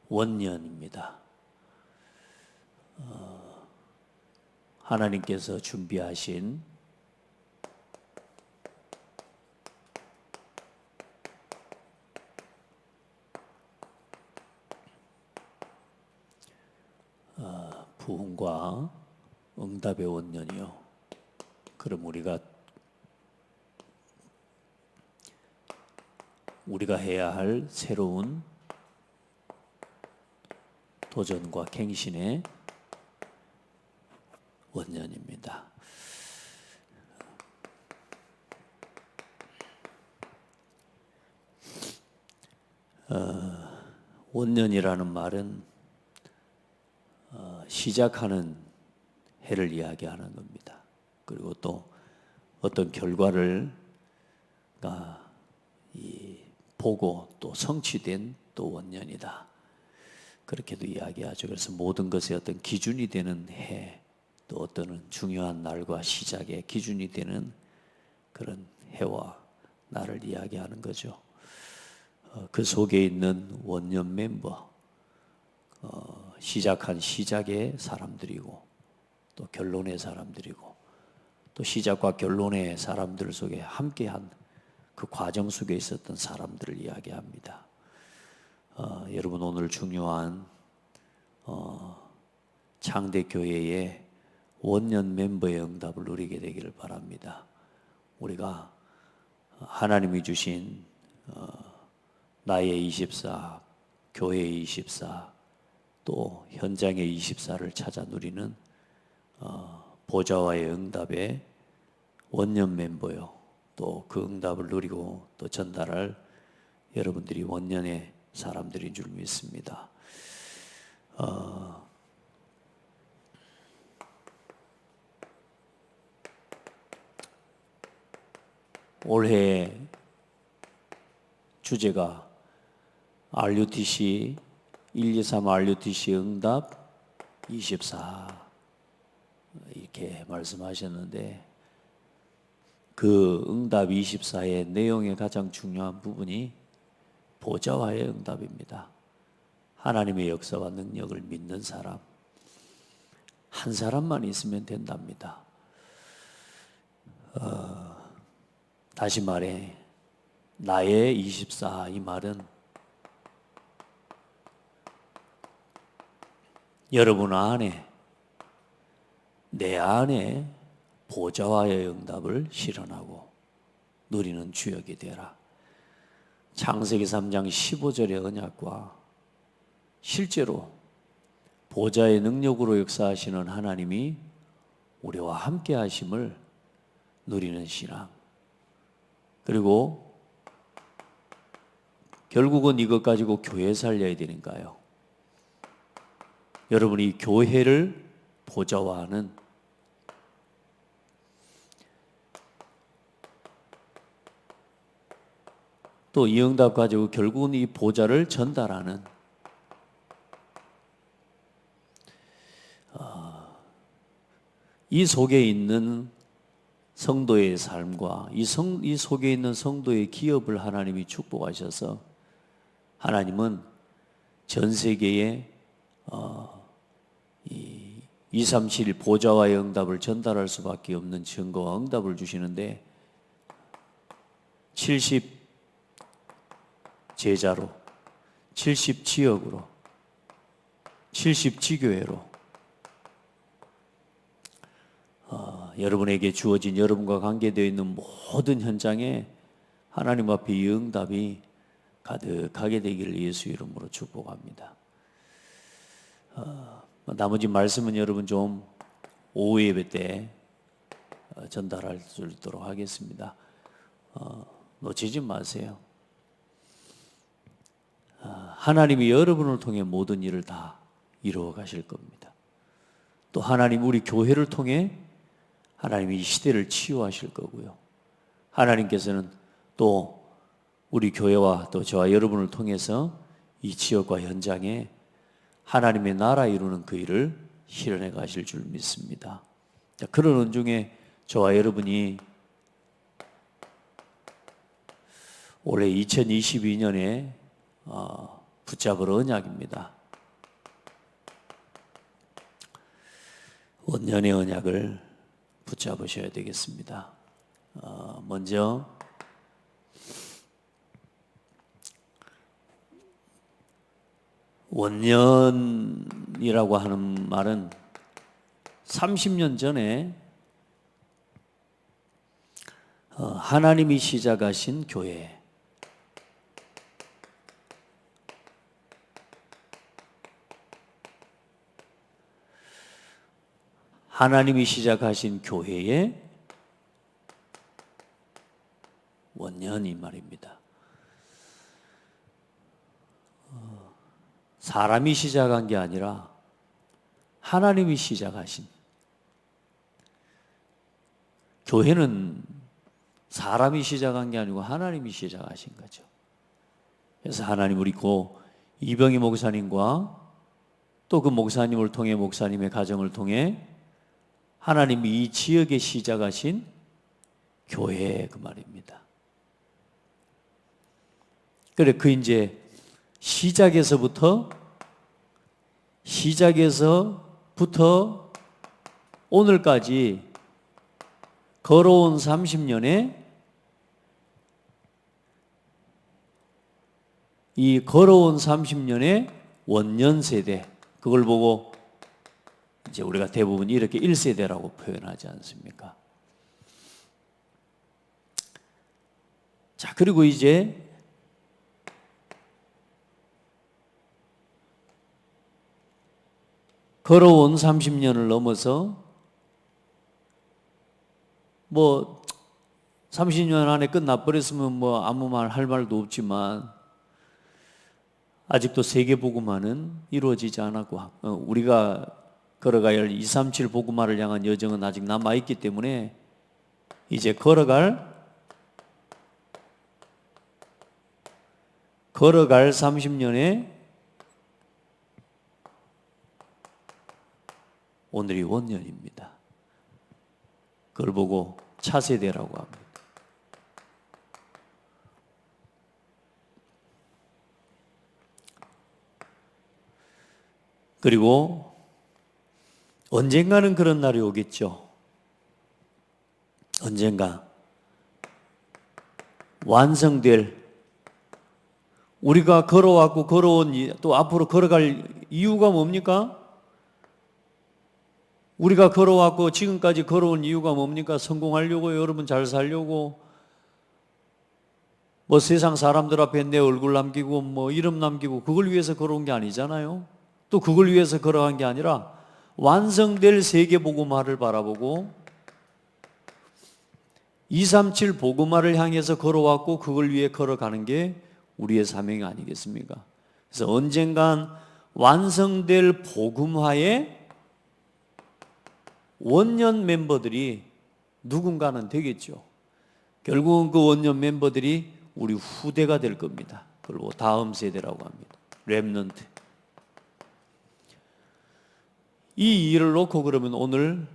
원년입니다. 하나님께서 준비하신 부흥과 응답의 원년이요. 그럼 우리가 해야 할 새로운 도전과 갱신의 원년입니다. 원년이라는 말은 시작하는 해를 이야기하는 겁니다. 그리고 또 어떤 결과를 보고 또 성취된 또 원년이다. 그렇게도 이야기하죠. 그래서 모든 것의 어떤 기준이 되는 해, 또 어떤 중요한 날과 시작의 기준이 되는 그런 해와 날을 이야기하는 거죠. 그 속에 있는 원년 멤버, 시작한 시작의 사람들이고 또 결론의 사람들이고 또 시작과 결론의 사람들 속에 함께한 그 과정 속에 있었던 사람들을 이야기합니다. 여러분 오늘 중요한 창대교회의 원년 멤버의 응답을 누리게 되기를 바랍니다. 우리가 하나님이 주신 나의 24, 교회의 24, 또 현장의 24를 찾아 누리는 보좌와의 응답의 원년 멤버요. 또 그 응답을 누리고 또 전달할 여러분들이 원년의 사람들인 줄 믿습니다. 올해 주제가 RUTC 123 RUTC 응답 24 이렇게 말씀하셨는데 그 응답 24의 내용의 가장 중요한 부분이 보좌와의 응답입니다. 하나님의 역사와 능력을 믿는 사람 한 사람만 있으면 된답니다. 다시 말해 나의 24 이 말은 여러분 안에 내 안에 보좌와의 응답을 실현하고 누리는 주역이 되라. 창세기 3장 15절의 언약과 실제로 보좌의 능력으로 역사하시는 하나님이 우리와 함께 하심을 누리는 신앙. 그리고 결국은 이것 가지고 교회 살려야 되니까요. 여러분이 교회를 보좌화하는 또 이 응답 가지고 결국은 이 보좌를 전달하는 이 속에 있는 성도의 삶과 이 속에 있는 성도의 기업을 하나님이 축복하셔서 하나님은 전 세계에 237 보좌와의 응답을 전달할 수밖에 없는 증거와 응답을 주시는데 70 제자로 70 지역으로 70 지교회로 여러분에게 주어진 여러분과 관계되어 있는 모든 현장에 하나님 앞에 이 응답이 가득하게 되기를 예수 이름으로 축복합니다. 나머지 말씀은 여러분 좀 오후 예배 때 전달할 수 있도록 하겠습니다. 놓치지 마세요. 하나님이 여러분을 통해 모든 일을 다 이루어 가실 겁니다. 또 하나님 우리 교회를 통해 하나님이 이 시대를 치유하실 거고요. 하나님께서는 또 우리 교회와 또 저와 여러분을 통해서 이 지역과 현장에 하나님의 나라 이루는 그 일을 실현해 가실 줄 믿습니다. 그런 은중에 저와 여러분이 올해 2022년에 붙잡을 언약입니다. 원년의 언약을 붙잡으셔야 되겠습니다. 먼저 원년이라고 하는 말은 30년 전에 하나님이 시작하신 교회, 하나님이 시작하신 교회의 원년이 말입니다. 사람이 시작한 게 아니라 하나님이 시작하신, 교회는 사람이 시작한 게 아니고 하나님이 시작하신 거죠. 그래서 하나님, 우리 고 이병희 목사님과 또 그 목사님을 통해, 목사님의 가정을 통해 하나님이 이 지역에 시작하신 교회, 그 말입니다. 그래, 그 이제 시작에서부터 오늘까지 걸어온 30년에 이 걸어온 30년의 원년 세대, 그걸 보고 이제 우리가 대부분 이렇게 1세대라고 표현하지 않습니까? 자, 그리고 이제 걸어온 30년을 넘어서 30년 안에 끝나버렸으면 아무 말 할 말도 없지만 아직도 세계복음화는 이루어지지 않았고 우리가 걸어가야 할 237 복음화를 향한 여정은 아직 남아있기 때문에 이제 걸어갈 30년에 오늘이 원년입니다. 그걸 보고 차세대라고 합니다. 그리고 언젠가는 그런 날이 오겠죠. 언젠가 완성될, 우리가 걸어왔고 걸어온, 또 앞으로 걸어갈 이유가 뭡니까? 우리가 걸어왔고 지금까지 걸어온 이유가 뭡니까? 성공하려고, 여러분 잘 살려고, 세상 사람들 앞에 내 얼굴 남기고 이름 남기고, 그걸 위해서 걸어온 게 아니잖아요. 또 그걸 위해서 걸어간 게 아니라 완성될 세계복음화를 바라보고 237 복음화를 향해서 걸어왔고 그걸 위해 걸어가는 게 우리의 사명이 아니겠습니까? 그래서 언젠간 완성될 복음화의 원년 멤버들이 누군가는 되겠죠. 결국은 그 원년 멤버들이 우리 후대가 될 겁니다. 그리고 다음 세대라고 합니다. 렘넌트. 이 일을 놓고 그러면 오늘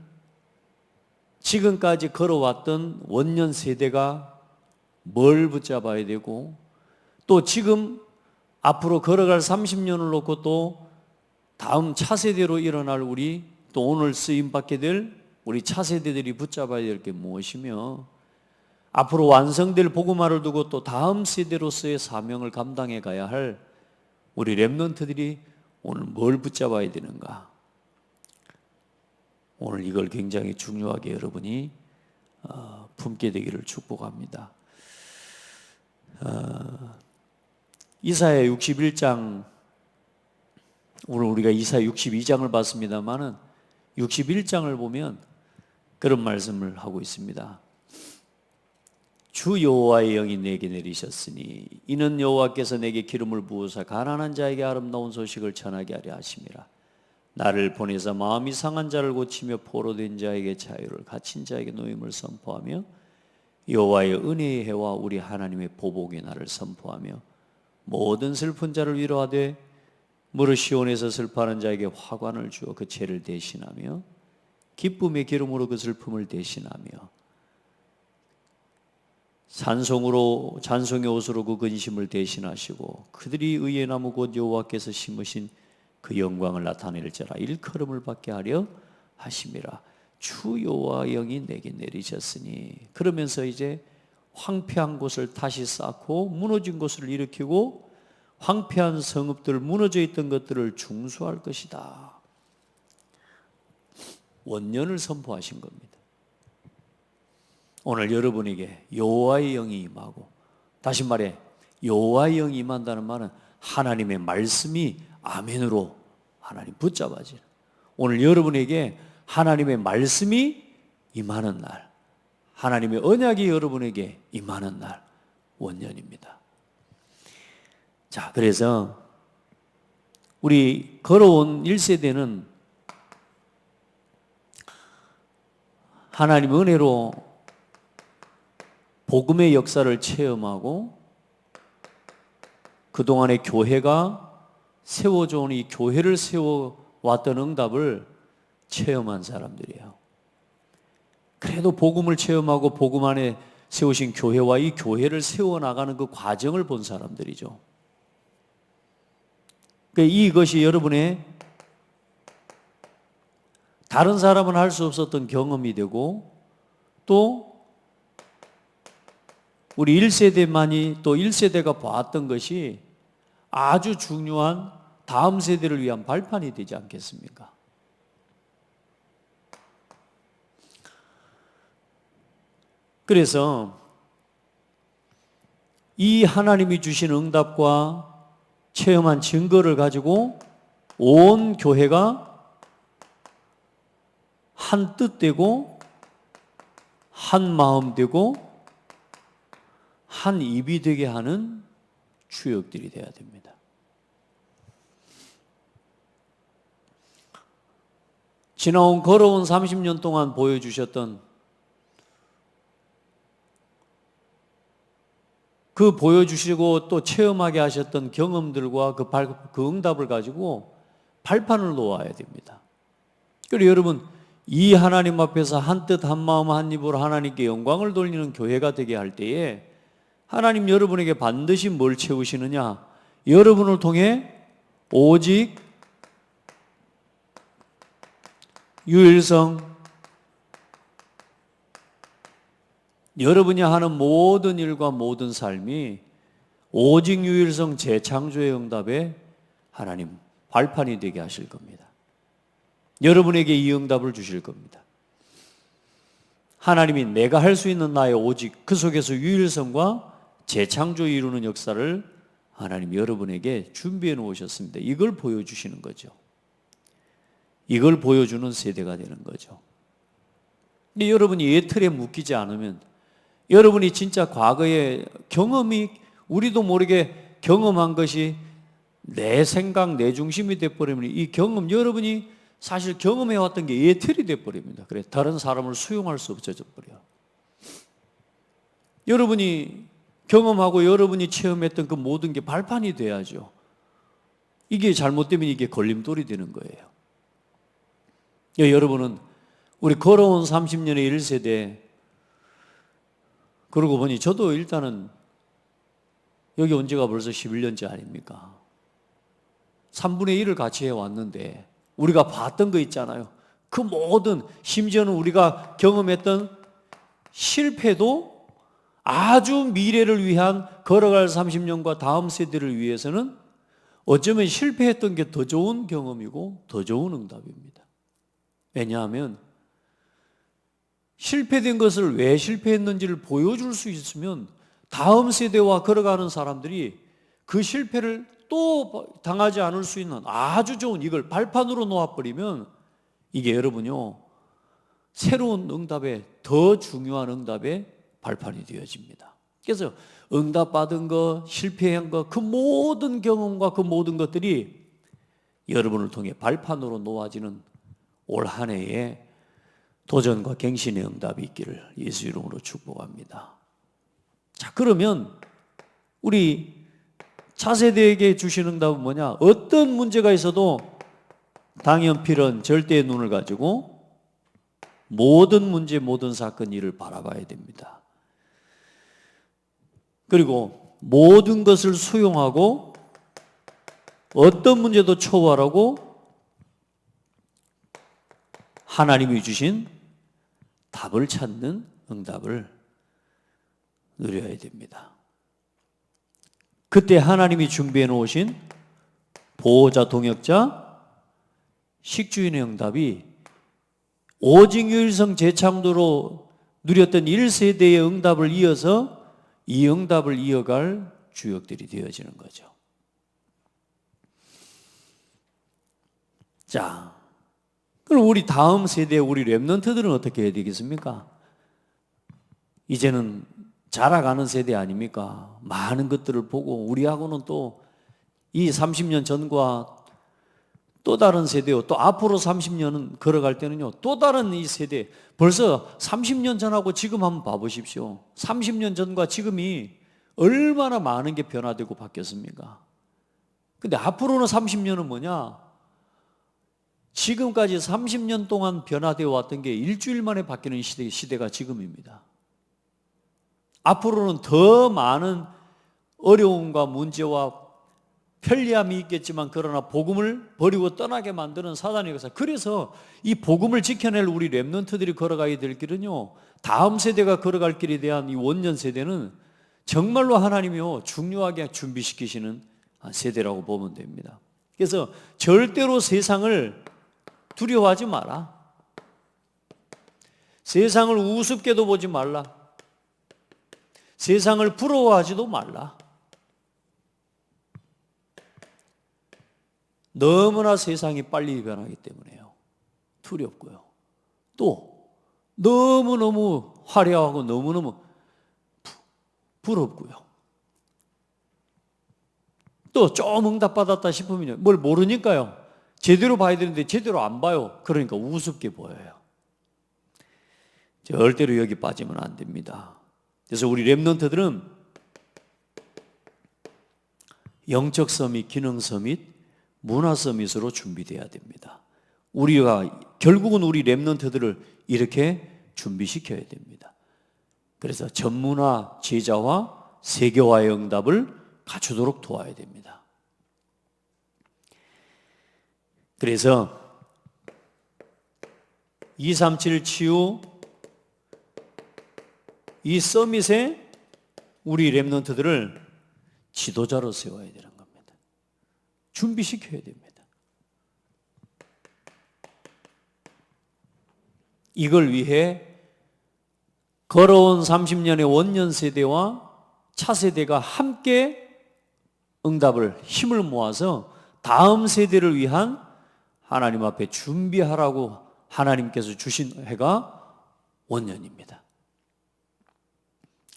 지금까지 걸어왔던 원년 세대가 뭘 붙잡아야 되고, 또 지금 앞으로 걸어갈 30년을 놓고 또 다음 차세대로 일어날 우리, 또 오늘 쓰임받게 될 우리 차세대들이 붙잡아야 될 게 무엇이며, 앞으로 완성될 복음화를 두고 또 다음 세대로서의 사명을 감당해 가야 할 우리 렘넌트들이 오늘 뭘 붙잡아야 되는가. 오늘 이걸 굉장히 중요하게 여러분이 품게 되기를 축복합니다. 이사야 61장, 오늘 우리가 이사야 62장을 봤습니다마는 61장을 보면 그런 말씀을 하고 있습니다. 주 여호와의 영이 내게 내리셨으니 이는 여호와께서 내게 기름을 부으사 가난한 자에게 아름다운 소식을 전하게 하려 하심이라. 나를 보내사 마음이 상한 자를 고치며 포로된 자에게 자유를, 갇힌 자에게 노임을 선포하며 여호와의 은혜의 해와 우리 하나님의 보복의 날을 선포하며 모든 슬픈 자를 위로하되 무릇 시온에서 슬퍼하는 자에게 화관을 주어 그 죄를 대신하며 기쁨의 기름으로 그 슬픔을 대신하며 찬송의 옷으로 그 근심을 대신하시고 그들이 의의 나무 곧 여호와께서 심으신 그 영광을 나타낼지라 일컬음을 받게 하려 하심이라. 주 여호와의 영이 내게 내리셨으니. 그러면서 이제 황폐한 곳을 다시 쌓고 무너진 곳을 일으키고 황폐한 성읍들, 무너져 있던 것들을 중수할 것이다. 원년을 선포하신 겁니다. 오늘 여러분에게 여호와의 영이 임하고, 다시 말해 여호와의 영이 임한다는 말은 하나님의 말씀이 아멘으로 하나님 붙잡아지는, 오늘 여러분에게 하나님의 말씀이 임하는 날, 하나님의 언약이 여러분에게 임하는 날, 원년입니다. 자, 그래서 우리 걸어온 1세대는 하나님의 은혜로 복음의 역사를 체험하고 그동안의 교회가 세워져온 이 교회를 세워왔던 응답을 체험한 사람들이에요. 그래도 복음을 체험하고 복음 안에 세우신 교회와 이 교회를 세워나가는 그 과정을 본 사람들이죠. 그러니까 이것이 여러분의 다른 사람은 할 수 없었던 경험이 되고, 또 우리 1세대만이 또 1세대가 봤던 것이 아주 중요한 다음 세대를 위한 발판이 되지 않겠습니까? 그래서 이 하나님이 주신 응답과 체험한 증거를 가지고 온 교회가 한 뜻 되고 한 마음 되고 한 입이 되게 하는 주역들이 되어야 됩니다. 지나온 걸어온 30년 동안 보여주셨던 그 보여주시고 또 체험하게 하셨던 경험들과 그 응답을 가지고 발판을 놓아야 됩니다. 그리고 여러분, 이 하나님 앞에서 한 뜻 한 마음 한 입으로 하나님께 영광을 돌리는 교회가 되게 할 때에 하나님 여러분에게 반드시 뭘 채우시느냐? 여러분을 통해 오직 유일성, 여러분이 하는 모든 일과 모든 삶이 오직 유일성 재창조의 응답에 하나님 발판이 되게 하실 겁니다. 여러분에게 이 응답을 주실 겁니다. 하나님이 내가 할 수 있는 나의 오직, 그 속에서 유일성과 재창조를 이루는 역사를 하나님 여러분에게 준비해 놓으셨습니다. 이걸 보여주시는 거죠. 이걸 보여주는 세대가 되는 거죠. 근데 여러분이 이 틀에 묶이지 않으면, 여러분이 진짜 과거의 경험이, 우리도 모르게 경험한 것이 내 생각, 내 중심이 돼버리면 이 경험, 여러분이 사실 경험해왔던 게 예틀이 돼버립니다. 그래, 다른 사람을 수용할 수 없어져 버려요. 여러분이 경험하고 여러분이 체험했던 그 모든 게 발판이 돼야죠. 이게 잘못되면 이게 걸림돌이 되는 거예요. 여러분은 우리 걸어온 30년의 1세대, 그러고 보니 저도 일단은 여기 온 지가 벌써 11년째 아닙니까? 3분의 1을 같이 해왔는데 우리가 봤던 거 있잖아요. 그 모든, 심지어는 우리가 경험했던 실패도 아주 미래를 위한 걸어갈 30년과 다음 세대를 위해서는 어쩌면 실패했던 게 더 좋은 경험이고 더 좋은 응답입니다. 왜냐하면 실패된 것을 왜 실패했는지를 보여줄 수 있으면 다음 세대와 걸어가는 사람들이 그 실패를 또 당하지 않을 수 있는 아주 좋은, 이걸 발판으로 놓아버리면 이게 여러분요, 새로운 응답에, 더 중요한 응답의 발판이 되어집니다. 그래서 응답받은 것, 실패한 것, 그 모든 경험과 그 모든 것들이 여러분을 통해 발판으로 놓아지는 올 한 해에 도전과 갱신의 응답이 있기를 예수 이름으로 축복합니다. 자, 그러면 우리 차세대에게 주시는 응답은 뭐냐? 어떤 문제가 있어도 당연 필연 절대의 눈을 가지고 모든 문제, 모든 사건, 일을 바라봐야 됩니다. 그리고 모든 것을 수용하고 어떤 문제도 초월하고 하나님이 주신 답을 찾는 응답을 누려야 됩니다. 그때 하나님이 준비해 놓으신 보호자, 동역자, 식주인의 응답이 오직 유일성 재창조로 누렸던 1세대의 응답을 이어서 이 응답을 이어갈 주역들이 되어지는 거죠. 자, 그럼 우리 다음 세대, 우리 렘넌트들은 어떻게 해야 되겠습니까? 이제는 자라가는 세대 아닙니까? 많은 것들을 보고 우리하고는 또 이 30년 전과 또 다른 세대요. 또 앞으로 30년은 걸어갈 때는요. 또 다른 이 세대. 벌써 30년 전하고 지금 한번 봐보십시오. 30년 전과 지금이 얼마나 많은 게 변화되고 바뀌었습니까? 근데 앞으로는 30년은 뭐냐? 지금까지 30년 동안 변화되어 왔던 게 일주일 만에 바뀌는 시대가 지금입니다. 앞으로는 더 많은 어려움과 문제와 편리함이 있겠지만 그러나 복음을 버리고 떠나게 만드는 사단의 역사. 그래서 이 복음을 지켜낼 우리 렘넌트들이 걸어가야 될 길은요, 다음 세대가 걸어갈 길에 대한 이 원년 세대는 정말로 하나님이요 중요하게 준비시키시는 세대라고 보면 됩니다. 그래서 절대로 세상을 두려워하지 마라. 세상을 우습게도 보지 말라. 세상을 부러워하지도 말라. 너무나 세상이 빨리 변하기 때문에요. 두렵고요. 또 너무너무 화려하고 너무너무 부럽고요. 또 좀 응답받았다 싶으면 뭘 모르니까요. 제대로 봐야 되는데 제대로 안 봐요. 그러니까 우습게 보여요. 절대로 여기 빠지면 안 됩니다. 그래서 우리 렘넌트들은 영적 서밋, 기능 서밋, 문화 서밋으로 준비돼야 됩니다. 우리가 결국은 우리 렘넌트들을 이렇게 준비시켜야 됩니다. 그래서 전문화, 제자화, 세계화의 응답을 갖추도록 도와야 됩니다. 그래서 237 치유 이 서밋에 우리 렘넌트들을 지도자로 세워야 되는 겁니다. 준비시켜야 됩니다. 이걸 위해 걸어온 30년의 원년 세대와 차세대가 함께 응답을 힘을 모아서 다음 세대를 위한 하나님 앞에 준비하라고 하나님께서 주신 해가 원년입니다.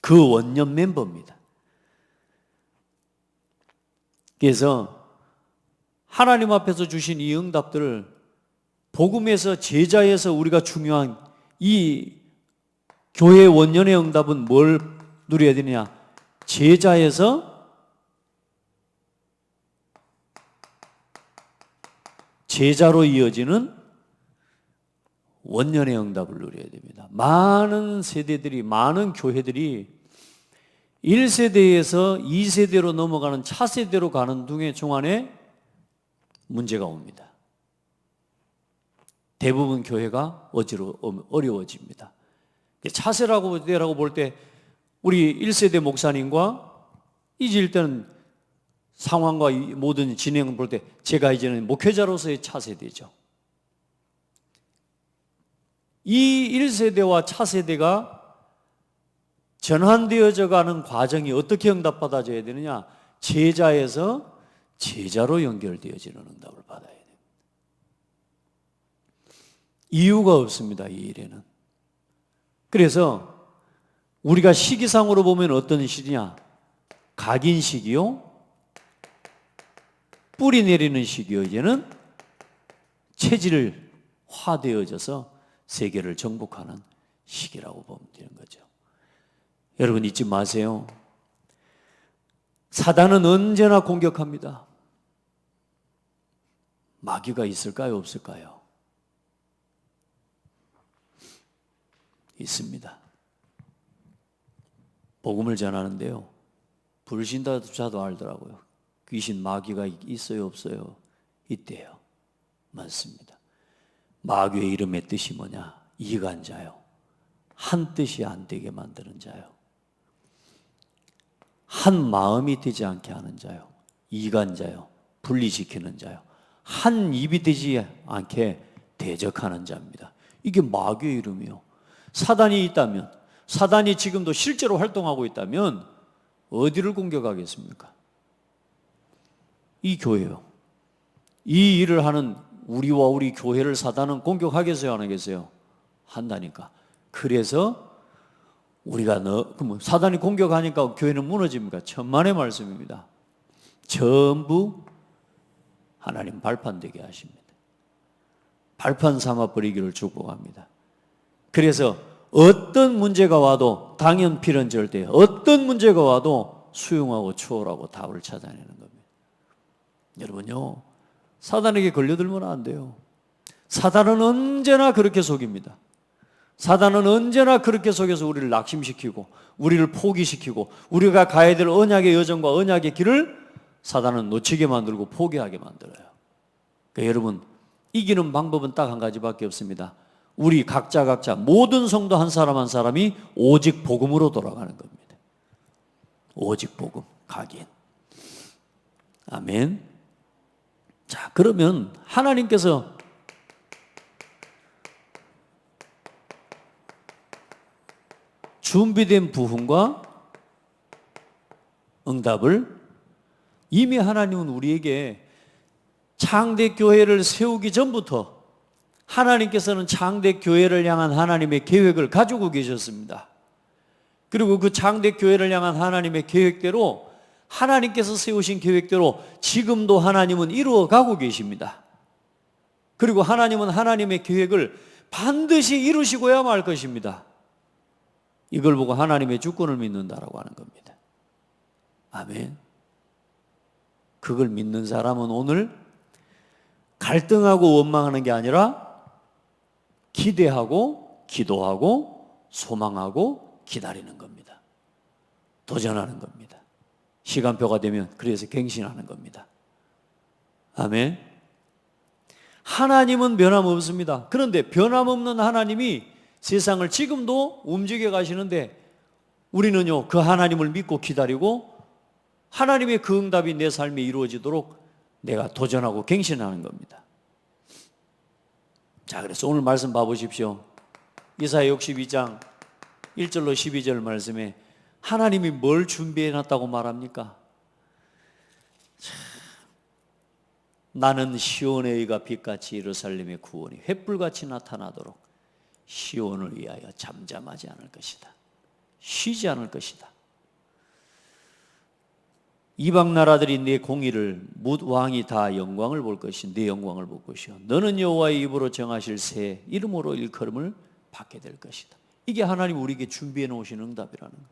그 원년 멤버입니다. 그래서 하나님 앞에서 주신 이 응답들을 복음에서 제자에서 우리가 중요한 이 교회 원년의 응답은 뭘 누려야 되느냐? 제자에서 제자로 이어지는 원년의 응답을 누려야 됩니다. 많은 세대들이, 많은 교회들이 1세대에서 2세대로 넘어가는 차세대로 가는 중간에 문제가 옵니다. 대부분 교회가 어려워집니다. 차세라고 볼 때 우리 1세대 목사님과 이제 일단 상황과 모든 진행을 볼 때 제가 이제는 목회자로서의 차세대죠. 이 1세대와 차세대가 전환되어져 가는 과정이 어떻게 응답받아져야 되느냐? 제자에서 제자로 연결되어지는 응답을 받아야 됩니다. 이유가 없습니다, 이 일에는. 그래서 우리가 시기상으로 보면 어떤 시기냐? 각인 시기요, 뿌리 내리는 시기요, 이제는 체질화되어져서 세계를 정복하는 시기라고 보면 되는 거죠. 여러분 잊지 마세요. 사단은 언제나 공격합니다. 마귀가 있을까요, 없을까요? 있습니다. 복음을 전하는데요, 불신자도 알더라고요. 귀신 마귀가 있어요 없어요? 있대요. 맞습니다. 마귀의 이름의 뜻이 뭐냐? 이간자요. 한 뜻이 안 되게 만드는 자요. 한 마음이 되지 않게 하는 자요. 이간자요. 분리시키는 자요. 한 입이 되지 않게 대적하는 자입니다. 이게 마귀의 이름이요. 사단이 있다면, 사단이 지금도 실제로 활동하고 있다면 어디를 공격하겠습니까? 이 교회요. 이 일을 하는 우리와 우리 교회를 사단은 공격하겠어요, 안 하겠어요? 한다니까. 그래서 우리가 사단이 공격하니까 교회는 무너집니까? 천만의 말씀입니다. 전부 하나님 발판되게 하십니다. 발판 삼아 버리기를 축복합니다. 그래서 어떤 문제가 와도 당연 필연 절대, 어떤 문제가 와도 수용하고 초월하고 답을 찾아내는 겁니다. 여러분요, 사단에게 걸려들면 안 돼요. 사단은 언제나 그렇게 속입니다. 사단은 언제나 그렇게 속여서 우리를 낙심시키고 우리를 포기시키고 우리가 가야 될 언약의 여정과 언약의 길을 사단은 놓치게 만들고 포기하게 만들어요. 그러니까 여러분, 이기는 방법은 딱 한 가지밖에 없습니다. 우리 각자 모든 성도 한 사람 한 사람이 오직 복음으로 돌아가는 겁니다. 오직 복음, 각인. 아멘. 자, 그러면 하나님께서 준비된 부흥과 응답을 이미 하나님은 우리에게 창대교회를 세우기 전부터 하나님께서는 창대교회를 향한 하나님의 계획을 가지고 계셨습니다. 그리고 그 창대교회를 향한 하나님의 계획대로, 하나님께서 세우신 계획대로 지금도 하나님은 이루어가고 계십니다. 그리고 하나님은 하나님의 계획을 반드시 이루시고야 말 것입니다. 이걸 보고 하나님의 주권을 믿는다라고 하는 겁니다. 아멘. 그걸 믿는 사람은 오늘 갈등하고 원망하는 게 아니라 기대하고 기도하고 소망하고 기다리는 겁니다. 도전하는 겁니다. 시간표가 되면 그래서 갱신하는 겁니다. 아멘. 하나님은 변함없습니다. 그런데 변함없는 하나님이 세상을 지금도 움직여 가시는데 우리는요, 그 하나님을 믿고 기다리고 하나님의 그 응답이 내 삶에 이루어지도록 내가 도전하고 갱신하는 겁니다. 자, 그래서 오늘 말씀 봐보십시오. 이사야 62장 1절로 12절 말씀에 하나님이 뭘 준비해놨다고 말합니까? 나는 시온의 의가 빛같이 예루살렘의 구원이 횃불같이 나타나도록 시온을 위하여 잠잠하지 않을 것이다. 쉬지 않을 것이다. 이방 나라들이 내 공의를 뭇 왕이 다 영광을 볼 것이 내 영광을 볼 것이요 너는 여호와의 입으로 정하실 새 이름으로 일컬음을 받게 될 것이다. 이게 하나님 우리에게 준비해 놓으신 응답이라는 거예요.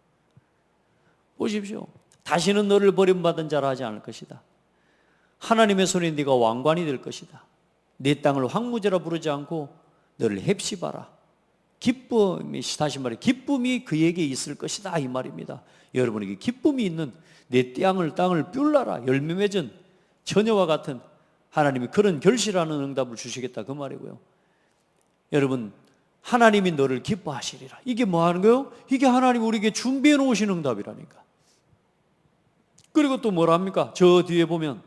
보십시오. 다시는 너를 버림받은 자라 하지 않을 것이다. 하나님의 손에 네가 왕관이 될 것이다. 내 땅을 황무지라 부르지 않고 너를 헵시바라. 기쁨이, 다시 말해 기쁨이 그에게 있을 것이다 이 말입니다. 여러분에게 기쁨이 있는 내 땅을 뿔라라 열매 맺은 처녀와 같은 하나님이 그런 결실하는 응답을 주시겠다 그 말이고요. 여러분, 하나님이 너를 기뻐하시리라. 이게 뭐 하는 거예요? 이게 하나님 우리에게 준비해 놓으신 응답이라니까. 그리고 또 뭐라 합니까? 저 뒤에 보면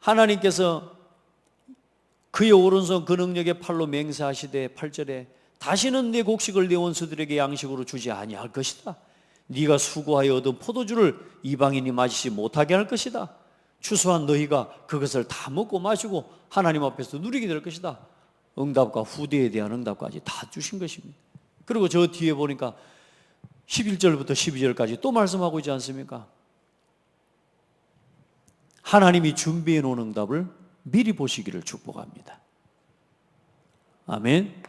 하나님께서 그의 오른손 그 능력의 팔로 맹세하시되 8절에 다시는 내 곡식을 내 원수들에게 양식으로 주지 아니할 것이다. 네가 수고하여 얻은 포도주를 이방인이 마시지 못하게 할 것이다. 추수한 너희가 그것을 다 먹고 마시고 하나님 앞에서 누리게 될 것이다. 응답과 후대에 대한 응답까지 다 주신 것입니다. 그리고 저 뒤에 보니까 11절부터 12절까지 또 말씀하고 있지 않습니까? 하나님이 준비해 놓은 응답을 미리 보시기를 축복합니다. 아멘.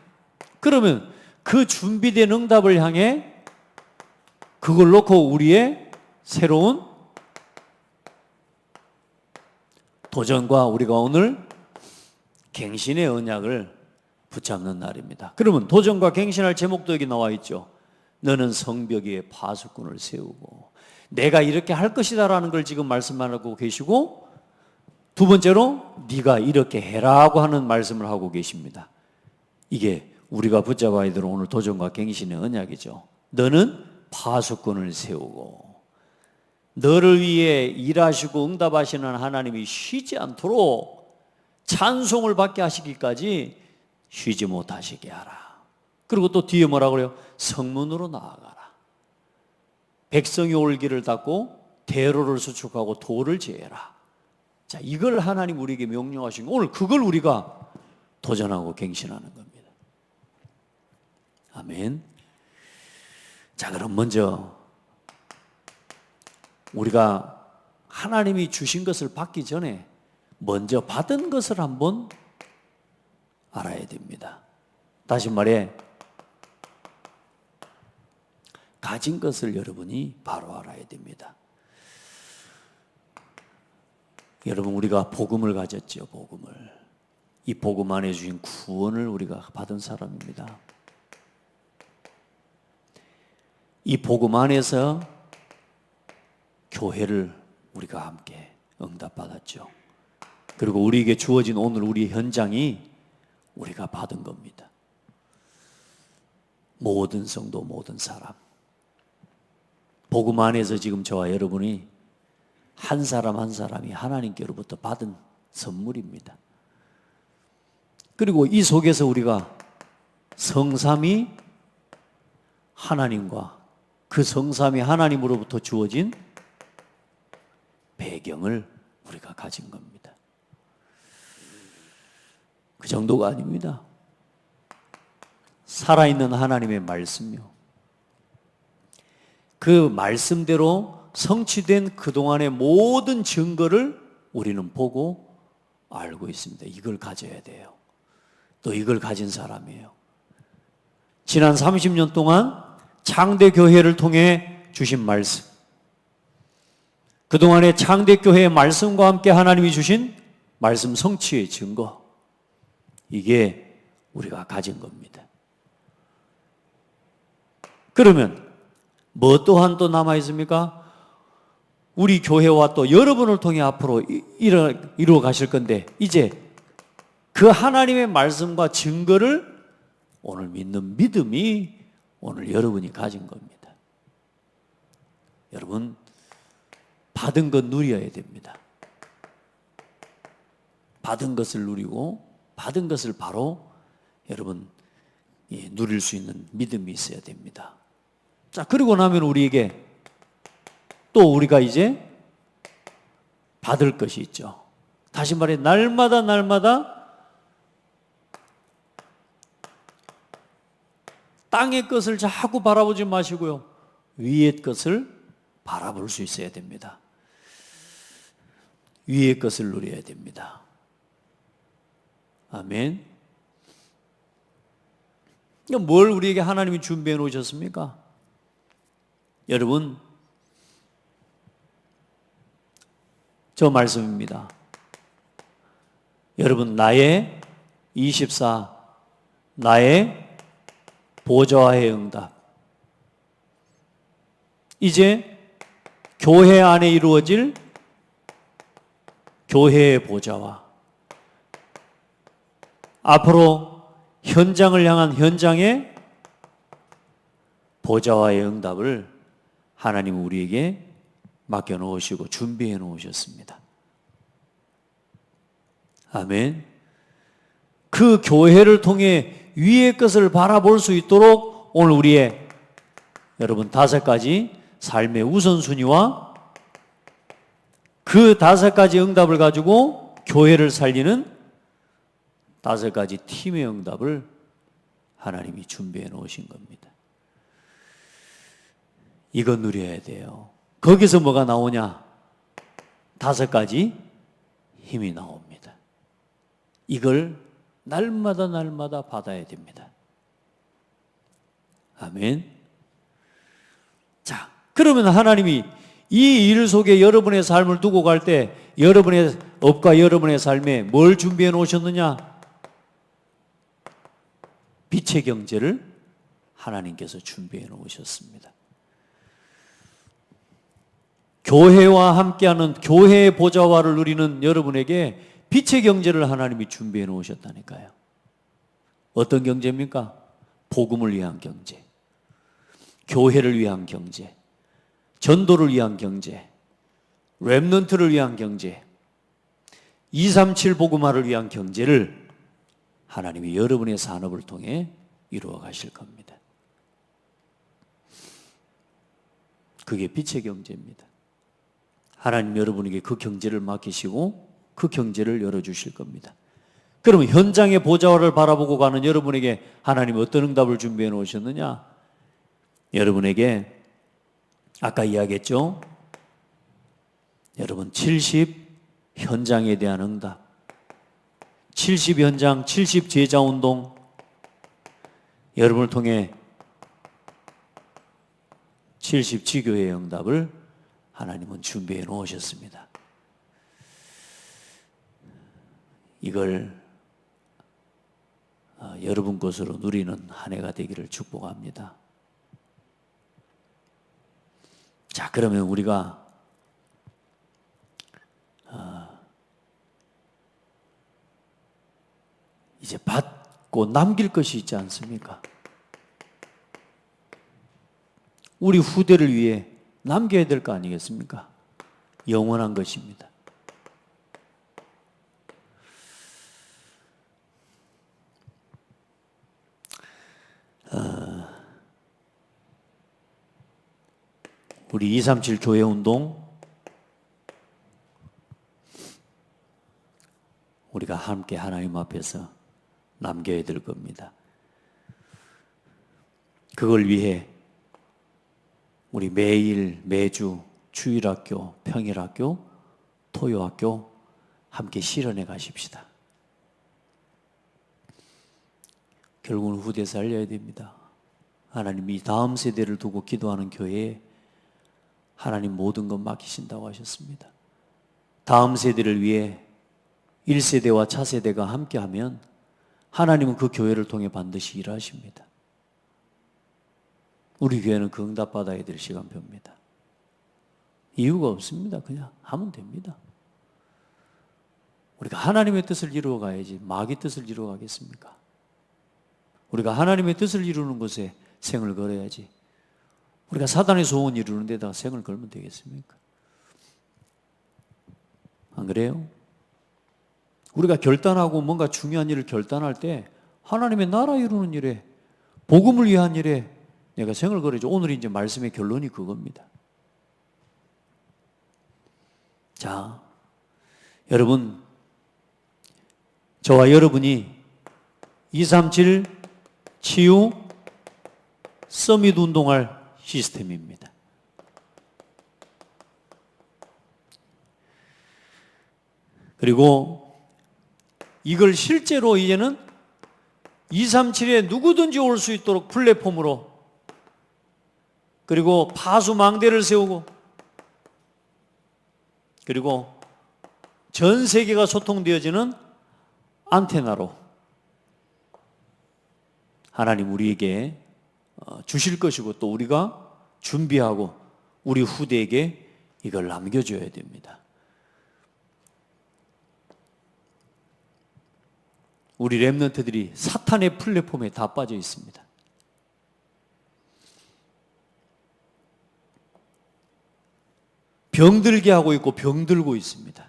그러면 그 준비된 응답을 향해 그걸 놓고 우리의 새로운 도전과 우리가 오늘 갱신의 언약을 붙잡는 날입니다. 그러면 도전과 갱신할 제목도 여기 나와 있죠. 너는 성벽 위에 파수꾼을 세우고, 내가 이렇게 할 것이다라는 걸 지금 말씀하고 계시고, 두 번째로 네가 이렇게 해라고 하는 말씀을 하고 계십니다. 이게 우리가 붙잡아야 될 오늘 도전과 갱신의 언약이죠. 너는 파수꾼을 세우고, 너를 위해 일하시고 응답하시는 하나님이 쉬지 않도록 찬송을 받게 하시기까지 쉬지 못하시게 하라. 그리고 또 뒤에 뭐라 그래요? 성문으로 나아가라. 백성이 올 길을 닫고 대로를 수축하고 돌을 제해라. 자, 이걸 하나님 우리에게 명령하신 거, 오늘 그걸 우리가 도전하고 갱신하는 겁니다. 아멘. 자, 그럼 먼저 우리가 하나님이 주신 것을 받기 전에 먼저 받은 것을 한번 알아야 됩니다. 다시 말해, 가진 것을 여러분이 바로 알아야 됩니다. 여러분, 우리가 복음을 가졌죠. 복음을. 이 복음 안에 주신 구원을 우리가 받은 사람입니다. 이 복음 안에서 교회를 우리가 함께 응답받았죠. 그리고 우리에게 주어진 오늘 우리 현장이 우리가 받은 겁니다. 모든 성도, 모든 사람. 복음 안에서 지금 저와 여러분이 한 사람 한 사람이 하나님께로부터 받은 선물입니다. 그리고 이 속에서 우리가 성삼위 하나님과 그 성삼위 하나님으로부터 주어진 배경을 우리가 가진 겁니다. 그 정도가 아닙니다. 살아있는 하나님의 말씀이요, 그 말씀대로 성취된 그동안의 모든 증거를 우리는 보고 알고 있습니다. 이걸 가져야 돼요. 또 이걸 가진 사람이에요. 지난 30년 동안 창대교회를 통해 주신 말씀, 그동안의 창대교회의 말씀과 함께 하나님이 주신 말씀 성취의 증거, 이게 우리가 가진 겁니다. 그러면 뭐 또한 또 남아 있습니까? 우리 교회와 또 여러분을 통해 앞으로 이루어 가실 건데, 이제 그 하나님의 말씀과 증거를 오늘 믿는 믿음이 오늘 여러분이 가진 겁니다. 여러분, 받은 것 누려야 됩니다. 받은 것을 누리고 받은 것을 바로 여러분 누릴 수 있는 믿음이 있어야 됩니다. 자, 그리고 나면 우리에게 또 우리가 이제 받을 것이 있죠. 다시 말해, 날마다 땅의 것을 자꾸 바라보지 마시고요, 위의 것을 바라볼 수 있어야 됩니다. 위의 것을 누려야 됩니다. 아멘. 뭘 우리에게 하나님이 준비해 놓으셨습니까? 여러분, 저 말씀입니다. 여러분, 나의 24, 나의 보좌의 응답. 이제 교회 안에 이루어질 교회의 보좌와 앞으로 현장을 향한 현장의 보좌와의 응답을 하나님은 우리에게 맡겨놓으시고 준비해 놓으셨습니다. 아멘. 그 교회를 통해 위의 것을 바라볼 수 있도록 오늘 우리의 여러분 5가지 삶의 우선순위와 그 5가지 응답을 가지고 교회를 살리는 5가지 팀의 응답을 하나님이 준비해 놓으신 겁니다. 이거 누려야 돼요. 거기서 뭐가 나오냐? 5가지 힘이 나옵니다. 이걸 날마다 받아야 됩니다. 아멘. 자, 그러면 하나님이 이 일 속에 여러분의 삶을 두고 갈 때 여러분의 업과 여러분의 삶에 뭘 준비해 놓으셨느냐? 빛의 경제를 하나님께서 준비해 놓으셨습니다. 교회와 함께하는 교회의 보좌와를 누리는 여러분에게 빛의 경제를 하나님이 준비해 놓으셨다니까요. 어떤 경제입니까? 복음을 위한 경제, 교회를 위한 경제, 전도를 위한 경제, 렘넌트를 위한 경제, 237 복음화를 위한 경제를 하나님이 여러분의 산업을 통해 이루어 가실 겁니다. 그게 빛의 경제입니다. 하나님 여러분에게 그 경제를 맡기시고 그 경제를 열어주실 겁니다. 그러면 현장의 보좌를 바라보고 가는 여러분에게 하나님이 어떤 응답을 준비해 놓으셨느냐? 여러분에게 아까 이야기했죠? 여러분 70 현장에 대한 응답, 70 현장, 70 제자운동, 여러분을 통해 70 지교회의 응답을 하나님은 준비해 놓으셨습니다. 이걸 여러분 것으로 누리는 한 해가 되기를 축복합니다. 자, 그러면 우리가 이제 받고 남길 것이 있지 않습니까? 우리 후대를 위해 남겨야 될 거 아니겠습니까? 영원한 것입니다. 우리 237 교회운동 우리가 함께 하나님 앞에서 남겨야 될 겁니다. 그걸 위해 우리 매일 매주 주일학교, 평일학교, 토요학교 함께 실현해 가십시다. 결국은 후대 살려야 됩니다. 하나님이 다음 세대를 두고 기도하는 교회에 하나님 모든 것 맡기신다고 하셨습니다. 다음 세대를 위해 1세대와 차세대가 함께하면 하나님은 그 교회를 통해 반드시 일하십니다. 우리 교회는 그 응답받아야 될 시간표입니다. 이유가 없습니다. 그냥 하면 됩니다. 우리가 하나님의 뜻을 이루어 가야지 마귀 뜻을 이루어 가겠습니까? 우리가 하나님의 뜻을 이루는 것에 생을 걸어야지 우리가 사단의 소원 이루는 데다가 생을 걸면 되겠습니까? 안 그래요? 우리가 결단하고 뭔가 중요한 일을 결단할 때 하나님의 나라 이루는 일에 복음을 위한 일에 내가 생을 걸어야죠. 오늘 이제 말씀의 결론이 그겁니다. 자, 여러분, 저와 여러분이 237 치유 서밋 운동할 시스템입니다. 그리고 이걸 실제로 이제는 237에 누구든지 올 수 있도록 플랫폼으로 그리고 파수망대를 세우고 그리고 전 세계가 소통되어지는 안테나로 하나님 우리에게 주실 것이고 또 우리가 준비하고 우리 후대에게 이걸 남겨줘야 됩니다. 우리 렘넌트들이 사탄의 플랫폼에 다 빠져 있습니다. 병들게 하고 있고 병들고 있습니다.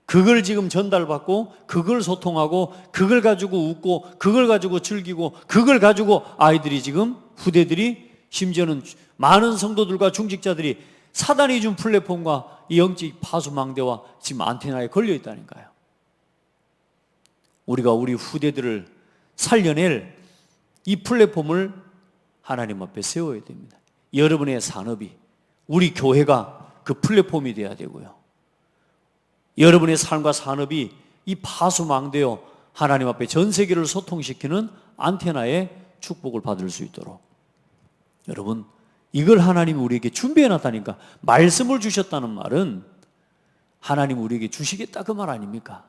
그걸 지금 전달받고 그걸 소통하고 그걸 가지고 웃고 그걸 가지고 즐기고 그걸 가지고 아이들이 지금 후대들이 심지어는 많은 성도들과 중직자들이 사단이 준 플랫폼과 이 영적 파수망대와 지금 안테나에 걸려 있다니까요. 우리가 우리 후대들을 살려낼 이 플랫폼을 하나님 앞에 세워야 됩니다. 여러분의 산업이 우리 교회가 그 플랫폼이 돼야 되고요. 여러분의 삶과 산업이 이 파수망대요 하나님 앞에 전 세계를 소통시키는 안테나의 축복을 받을 수 있도록 여러분 이걸 하나님이 우리에게 준비해 놨다니까. 말씀을 주셨다는 말은 하나님 우리에게 주시겠다 그 말 아닙니까?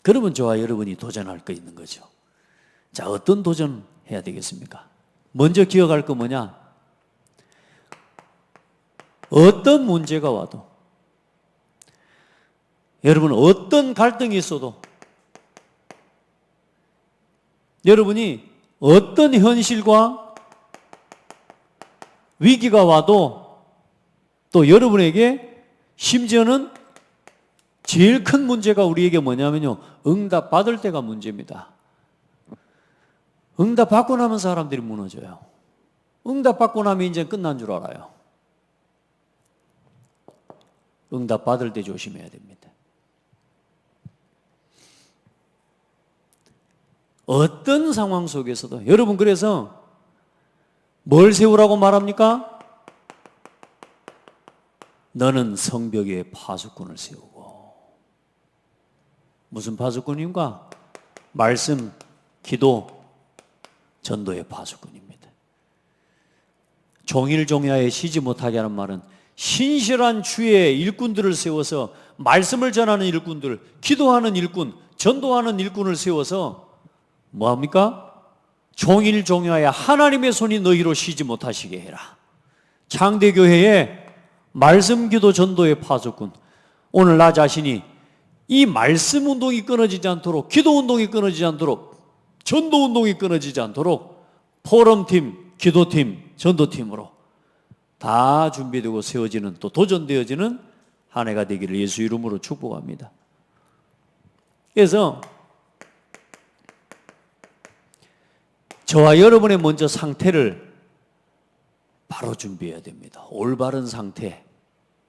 그러면 저와 여러분이 도전할 거 있는 거죠. 자, 어떤 도전 해야 되겠습니까? 먼저 기억할 거 뭐냐? 어떤 문제가 와도, 여러분 어떤 갈등이 있어도, 여러분이 어떤 현실과 위기가 와도, 또 여러분에게 심지어는 제일 큰 문제가 우리에게 뭐냐면요, 응답 받을 때가 문제입니다. 응답 받고 나면 사람들이 무너져요. 응답 받고 나면 이제 끝난 줄 알아요. 응답 받을 때 조심해야 됩니다. 어떤 상황 속에서도 여러분, 그래서 뭘 세우라고 말합니까? 너는 성벽 위에 파수꾼을 세우고. 무슨 파수꾼인가? 말씀, 기도, 전도의 파수꾼입니다. 종일종야에 쉬지 못하게 하는 말은 신실한 주의 일꾼들을 세워서 말씀을 전하는 일꾼들, 기도하는 일꾼, 전도하는 일꾼을 세워서 뭐합니까? 종일종야에 하나님의 손이 너희로 쉬지 못하시게 해라. 창대교회에 말씀, 기도, 전도의 파수꾼. 오늘 나 자신이 이 말씀 운동이 끊어지지 않도록, 기도 운동이 끊어지지 않도록, 전도 운동이 끊어지지 않도록 포럼팀, 기도팀, 전도팀으로 다 준비되고 세워지는, 또 도전되어지는 한 해가 되기를 예수 이름으로 축복합니다. 그래서 저와 여러분의 먼저 상태를 바로 준비해야 됩니다. 올바른 상태.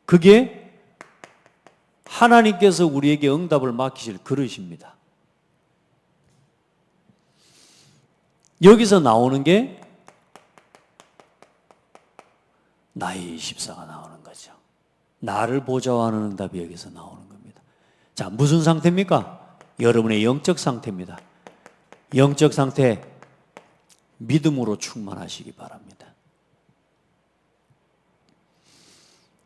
그게 하나님께서 우리에게 응답을 맡기실 그릇입니다. 여기서 나오는 게 나의 24가 나오는 거죠. 나를 보좌하는 응답이 여기서 나오는 겁니다. 자, 무슨 상태입니까? 여러분의 영적 상태입니다. 영적 상태, 믿음으로 충만하시기 바랍니다.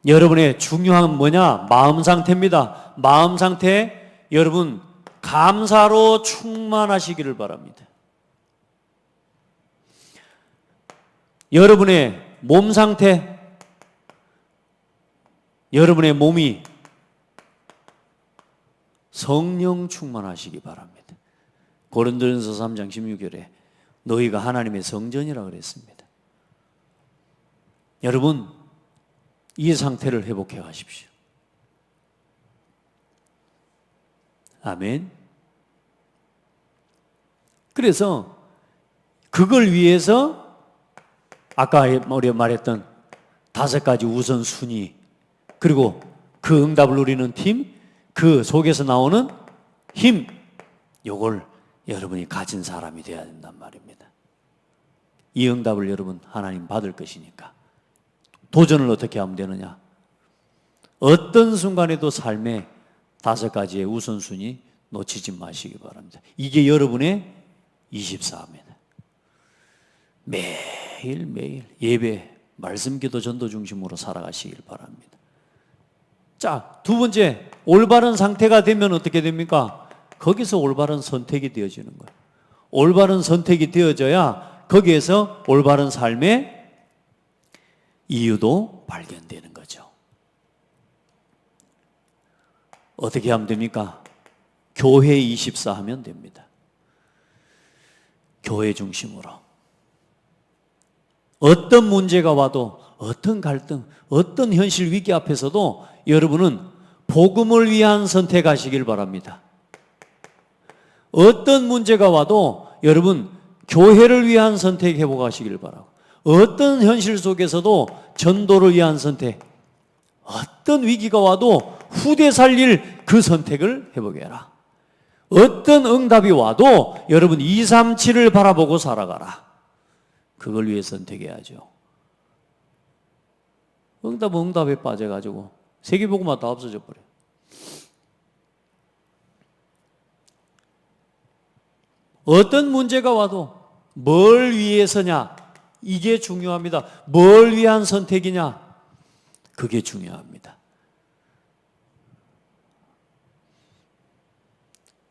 여러분의 중요한 뭐냐? 마음 상태입니다. 마음 상태, 여러분 감사로 충만하시기를 바랍니다. 여러분의 몸 상태, 여러분의 몸이 성령 충만하시기 바랍니다. 고린도전서 3장 16절에 너희가 하나님의 성전이라고 그랬습니다. 여러분, 이 상태를 회복해 가십시오. 아멘. 그래서 그걸 위해서 아까 우리가 말했던 5가지 우선순위, 그리고 그 응답을 누리는 팀, 그 속에서 나오는 힘, 요걸 여러분이 가진 사람이 되어야 된단 말입니다. 이 응답을 여러분 하나님 받을 것이니까. 도전을 어떻게 하면 되느냐? 어떤 순간에도 삶의 5가지의 우선순위 놓치지 마시기 바랍니다. 이게 여러분의 24입니다. 매일매일 예배, 말씀, 기도, 전도 중심으로 살아가시길 바랍니다. 자, 2번째, 올바른 상태가 되면 어떻게 됩니까? 거기서 올바른 선택이 되어지는 거예요. 올바른 선택이 되어져야 거기에서 올바른 삶의 이유도 발견되는 거죠. 어떻게 하면 됩니까? 교회 24 하면 됩니다. 교회 중심으로. 어떤 문제가 와도, 어떤 갈등, 어떤 현실 위기 앞에서도 여러분은 복음을 위한 선택하시길 바랍니다. 어떤 문제가 와도 여러분 교회를 위한 선택 회복하시길 바라고, 어떤 현실 속에서도 전도를 위한 선택, 어떤 위기가 와도 후대 살릴 그 선택을 회복해라. 어떤 응답이 와도 여러분 237을 바라보고 살아가라. 그걸 위해 선택해야죠. 응답에 빠져가지고 세계복음화 다 없어져 버려요. 어떤 문제가 와도 뭘 위해서냐? 이게 중요합니다. 뭘 위한 선택이냐? 그게 중요합니다.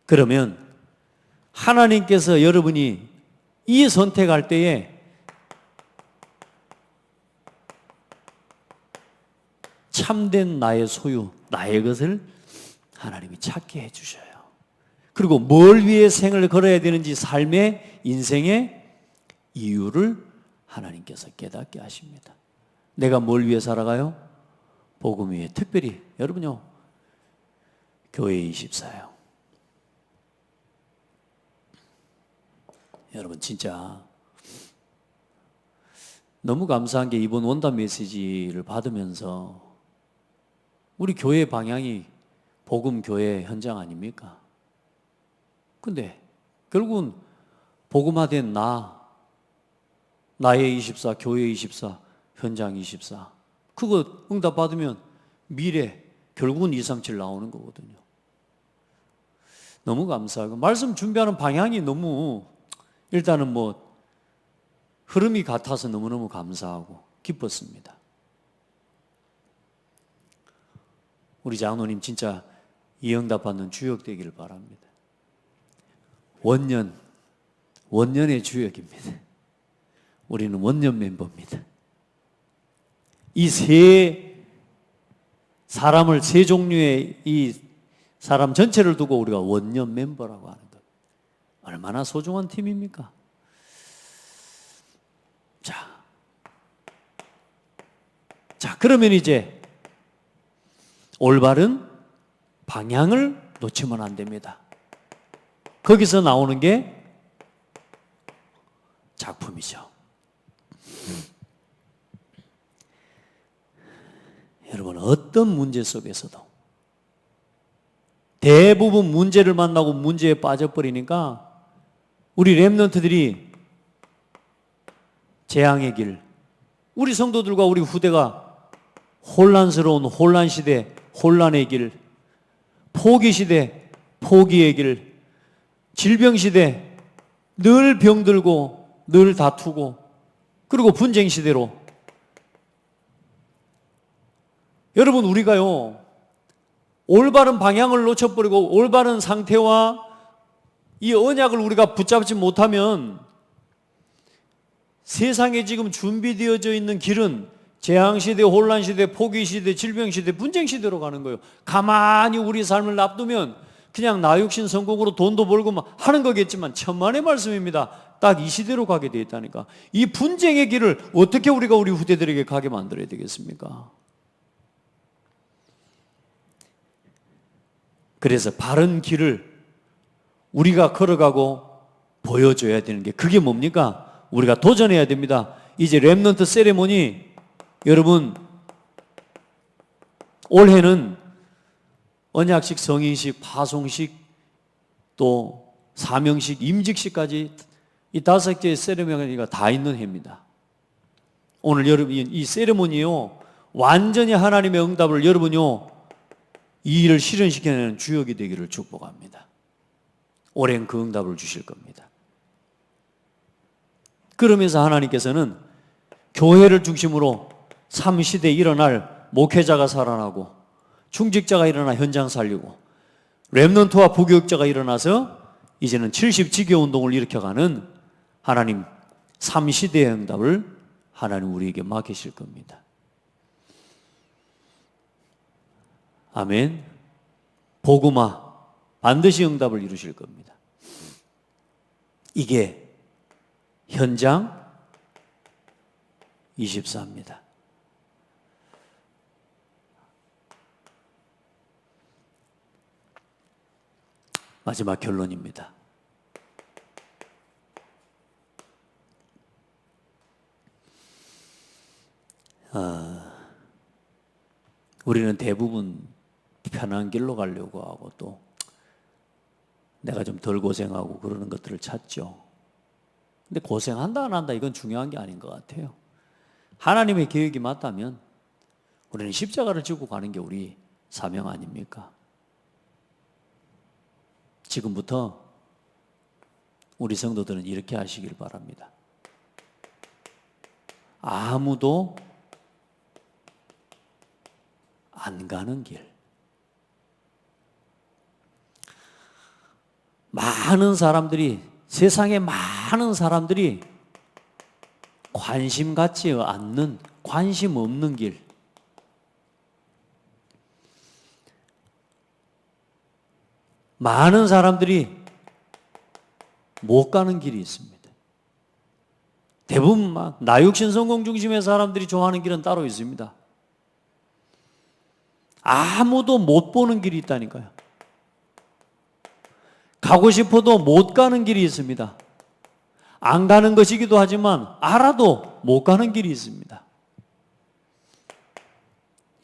그러면 하나님께서 여러분이 이 선택할 때에 참된 나의 소유, 나의 것을 하나님이 찾게 해주셔요. 그리고 뭘 위해 생을 걸어야 되는지 삶의 인생의 이유를 하나님께서 깨닫게 하십니다. 내가 뭘 위해 살아가요? 복음 위해. 특별히 여러분요, 교회 24요. 여러분 진짜 너무 감사한 게 이번 원단 메시지를 받으면서 우리 교회 방향이 복음 교회 현장 아닙니까? 근데 결국은 복음화된 나의 24, 교회 24, 현장 24 그거 응답 받으면 미래 결국은 237 나오는 거거든요. 너무 감사하고 말씀 준비하는 방향이 너무 일단은 뭐 흐름이 같아서 너무너무 감사하고 기뻤습니다. 우리 장로님 진짜 이 응답 받는 주역 되기를 바랍니다. 원년의 주역입니다. 우리는 원년 멤버입니다. 이 세 사람을 세 종류의 이 사람 전체를 두고 우리가 원년 멤버라고 하는 것. 얼마나 소중한 팀입니까? 자, 그러면 이제 올바른 방향을 놓치면 안 됩니다. 거기서 나오는 게 작품이죠. 여러분, 어떤 문제 속에서도 대부분 문제를 만나고 문제에 빠져버리니까 우리 렘넌트들이 재앙의 길, 우리 성도들과 우리 후대가 혼란스러운 혼란시대, 혼란의 길, 포기시대, 포기의 길, 질병시대, 늘 병들고 늘 다투고 그리고 분쟁시대로 여러분 우리가요 올바른 방향을 놓쳐버리고 올바른 상태와 이 언약을 우리가 붙잡지 못하면 세상에 지금 준비되어져 있는 길은 재앙시대, 혼란시대, 포기시대, 질병시대, 분쟁시대로 가는 거예요. 가만히 우리 삶을 놔두면 그냥 나 육신 성공으로 돈도 벌고 막 하는 거겠지만 천만의 말씀입니다. 딱 이 시대로 가게 되어 있다니까. 이 분쟁의 길을 어떻게 우리가 우리 후대들에게 가게 만들어야 되겠습니까? 그래서 바른 길을 우리가 걸어가고 보여줘야 되는 게 그게 뭡니까? 우리가 도전해야 됩니다. 이제 렘넌트 세레모니 여러분 올해는 언약식, 성인식, 파송식 또 사명식, 임직식까지 이 5개의 세레모니가 다 있는 해입니다. 오늘 여러분 이 세레모니요 완전히 하나님의 응답을 여러분요 이 일을 실현시켜내는 주역이 되기를 축복합니다. 올해는 그 응답을 주실 겁니다. 그러면서 하나님께서는 교회를 중심으로 3시대에 일어날 목회자가 살아나고 중직자가 일어나 현장 살리고 렘넌트와 부교육자가 일어나서 이제는 70지교 운동을 일으켜가는 하나님 3시대의 응답을 하나님 우리에게 맡기실 겁니다. 아멘. 복음화 반드시 응답을 이루실 겁니다. 이게 현장 24입니다. 마지막 결론입니다. 우리는 대부분 편한 길로 가려고 하고 또 내가 좀 덜 고생하고 그러는 것들을 찾죠. 근데 고생한다 안 한다 이건 중요한 게 아닌 것 같아요. 하나님의 계획이 맞다면 우리는 십자가를 지고 가는 게 우리 사명 아닙니까? 지금부터 우리 성도들은 이렇게 하시길 바랍니다. 아무도 안 가는 길. 많은 사람들이, 세상에 많은 사람들이 관심 갖지 않는, 관심 없는 길, 많은 사람들이 못 가는 길이 있습니다. 대부분 나 육신 성공 중심의 사람들이 좋아하는 길은 따로 있습니다. 아무도 못 보는 길이 있다니까요. 가고 싶어도 못 가는 길이 있습니다. 안 가는 것이기도 하지만 알아도 못 가는 길이 있습니다.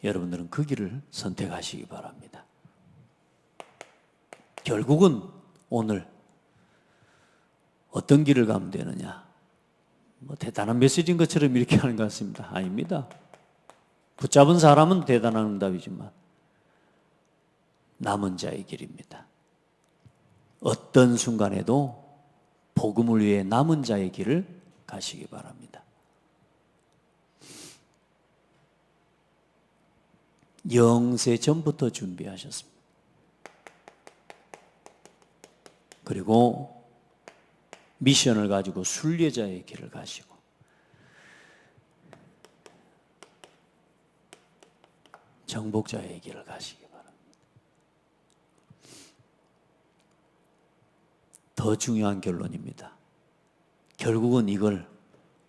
여러분들은 그 길을 선택하시기 바랍니다. 결국은 오늘 어떤 길을 가면 되느냐? 대단한 메시지인 것처럼 이렇게 하는 것 같습니다. 아닙니다. 붙잡은 사람은 대단한 응답이지만 남은 자의 길입니다. 어떤 순간에도 복음을 위해 남은 자의 길을 가시기 바랍니다. 영세 전부터 준비하셨습니다. 그리고 미션을 가지고 순례자의 길을 가시고 정복자의 길을 가시기 바랍니다. 더 중요한 결론입니다. 결국은 이걸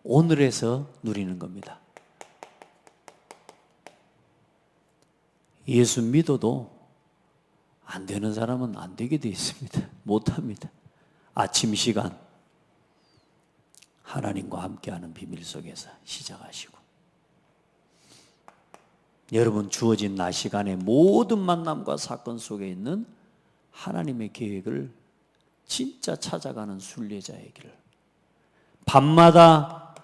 오늘에서 누리는 겁니다. 예수 믿어도 안 되는 사람은 안 되게 되어 있습니다. 못합니다. 아침 시간 하나님과 함께하는 비밀 속에서 시작하시고 여러분 주어진 낮 시간의 모든 만남과 사건 속에 있는 하나님의 계획을 진짜 찾아가는 순례자의 길을 밤마다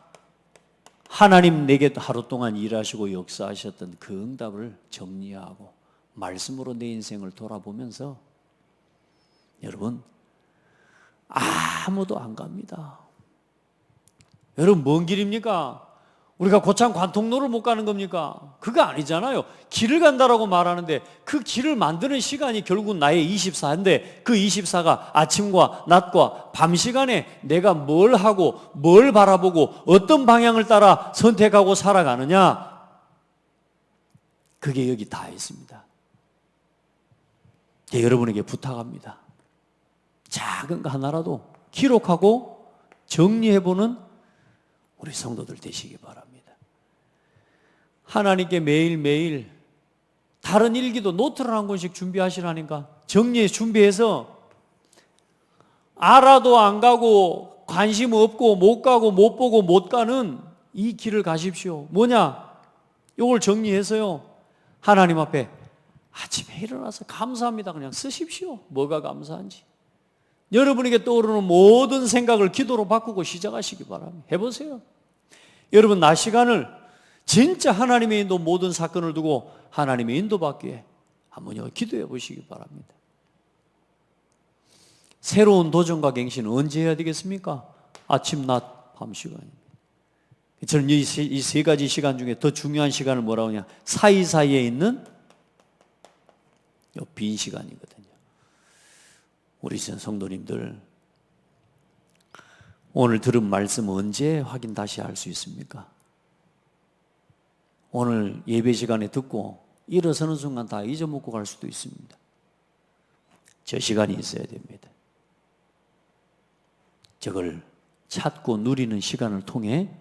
하나님 내게 하루 동안 일하시고 역사하셨던 그 응답을 정리하고 말씀으로 내 인생을 돌아보면서 여러분 아무도 안 갑니다. 여러분 먼 길입니까? 우리가 고창 관통로를 못 가는 겁니까? 그거 아니잖아요. 길을 간다라고 말하는데 그 길을 만드는 시간이 결국 나의 24인데 그 24가 아침과 낮과 밤 시간에 내가 뭘 하고 뭘 바라보고 어떤 방향을 따라 선택하고 살아가느냐, 그게 여기 다 있습니다. 여러분에게 부탁합니다. 작은 거 하나라도 기록하고 정리해보는 우리 성도들 되시기 바랍니다. 하나님께 매일매일 다른 일기도 노트를 한 권씩 준비하시라니까 정리해 준비해서 알아도 안 가고 관심 없고 못 가고 못 보고 못 가는 이 길을 가십시오. 뭐냐? 이걸 정리해서요 하나님 앞에 아침에 일어나서 감사합니다 그냥 쓰십시오. 뭐가 감사한지 여러분에게 떠오르는 모든 생각을 기도로 바꾸고 시작하시기 바랍니다. 해보세요. 여러분 낮 시간을 진짜 하나님의 인도 모든 사건을 두고 하나님의 인도받기에 한번 기도해 보시기 바랍니다. 새로운 도전과 갱신은 언제 해야 되겠습니까? 아침, 낮, 밤 시간입니다. 저는 이 세 가지 시간 중에 더 중요한 시간을 뭐라고 하냐, 사이사이에 있는 빈 시간이거든요. 우리 성도님들 오늘 들은 말씀 언제 확인 다시 할 수 있습니까? 오늘 예배 시간에 듣고 일어서는 순간 다 잊어먹고 갈 수도 있습니다. 저 시간이 있어야 됩니다. 저걸 찾고 누리는 시간을 통해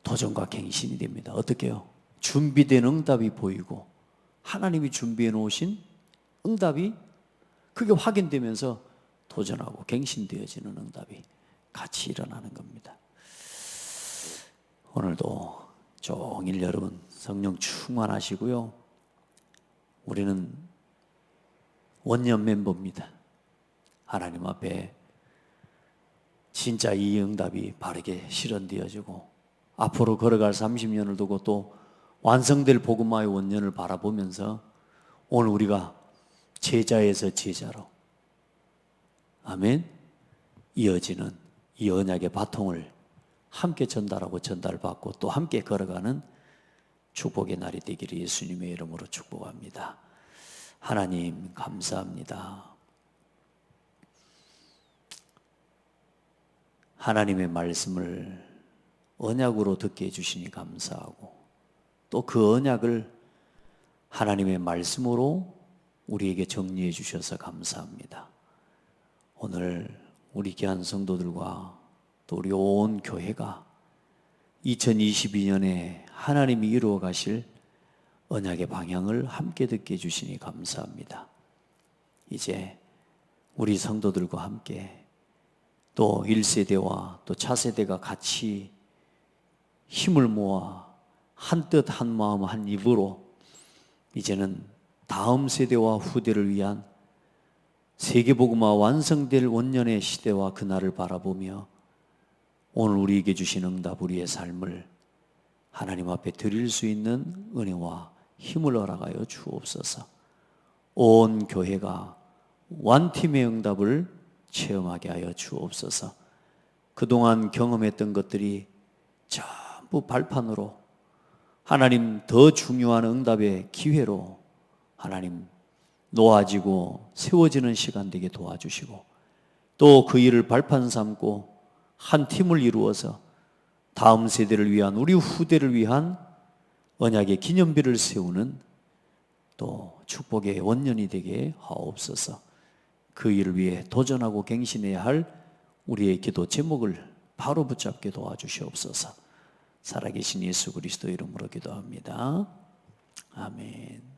도전과 갱신이 됩니다. 어떻게요? 준비된 응답이 보이고 하나님이 준비해 놓으신 응답이 그게 확인되면서 도전하고 갱신되어지는 응답이 같이 일어나는 겁니다. 오늘도 종일 여러분 성령 충만하시고요. 우리는 원년 멤버입니다. 하나님 앞에 진짜 이 응답이 바르게 실현되어지고 앞으로 걸어갈 30년을 두고 또 완성될 복음화의 원년을 바라보면서 오늘 우리가 제자에서 제자로 아멘 이어지는 이 언약의 바통을 함께 전달하고 전달받고 또 함께 걸어가는 축복의 날이 되기를 예수님의 이름으로 축복합니다. 하나님 감사합니다. 하나님의 말씀을 언약으로 듣게 해주시니 감사하고 또 그 언약을 하나님의 말씀으로 우리에게 정리해 주셔서 감사합니다. 오늘 우리 귀한 성도들과 또 우리 온 교회가 2022년에 하나님이 이루어 가실 언약의 방향을 함께 듣게 해주시니 감사합니다. 이제 우리 성도들과 함께 또 1세대와 또 차세대가 같이 힘을 모아 한 뜻 한 마음 한 입으로 이제는 다음 세대와 후대를 위한 세계복음화 완성될 원년의 시대와 그날을 바라보며 오늘 우리에게 주신 응답 우리의 삶을 하나님 앞에 드릴 수 있는 은혜와 힘을 허락하여 주옵소서. 온 교회가 완팀의 응답을 체험하게 하여 주옵소서. 그동안 경험했던 것들이 전부 발판으로 하나님 더 중요한 응답의 기회로 하나님 놓아지고 세워지는 시간 되게 도와주시고 또 그 일을 발판 삼고 한 팀을 이루어서 다음 세대를 위한 우리 후대를 위한 언약의 기념비를 세우는 또 축복의 원년이 되게 하옵소서. 그 일을 위해 도전하고 갱신해야 할 우리의 기도 제목을 바로 붙잡게 도와주시옵소서. 살아계신 예수 그리스도 이름으로 기도합니다. 아멘.